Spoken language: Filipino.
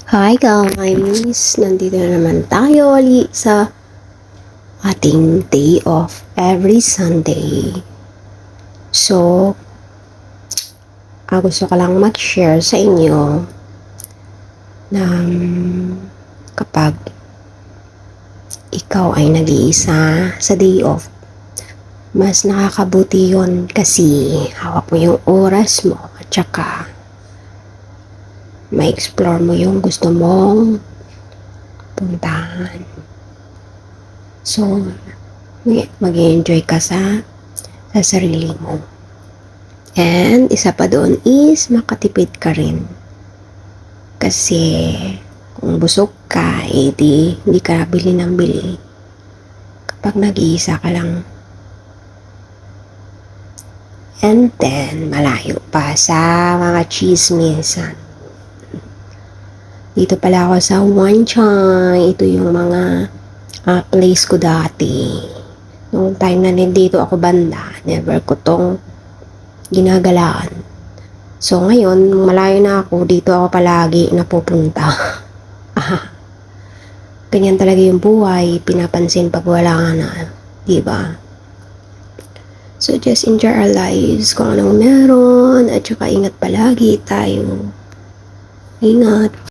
Hi guys! Nandito na naman tayo ulit sa ating day off every Sunday. So, gusto ko lang mag-share sa inyo na kapag ikaw ay nag-iisa sa day off, mas nakakabuti yun kasi hawak mo yung oras mo at saka ma-explore mo yung gusto mong puntahan. So, mag-enjoy ka sa sarili mo. And isa pa doon is makatipid ka rin. Kasi kung busog ka, di hindi ka bili ng bili. Kapag nag-iisa ka lang. And then, malayo pa sa mga chismisan. Dito pala ako sa Wanchai. Ito yung mga place ko dati. Noong time na nandito ako banda, never ko tong ginagalaan. So ngayon, malayo na ako, dito ako palagi napupunta. Ganyan talaga yung buhay, pinapansin pag wala na, diba? So just enjoy our lives kung anong meron, at saka ingat palagi tayo. Ingat.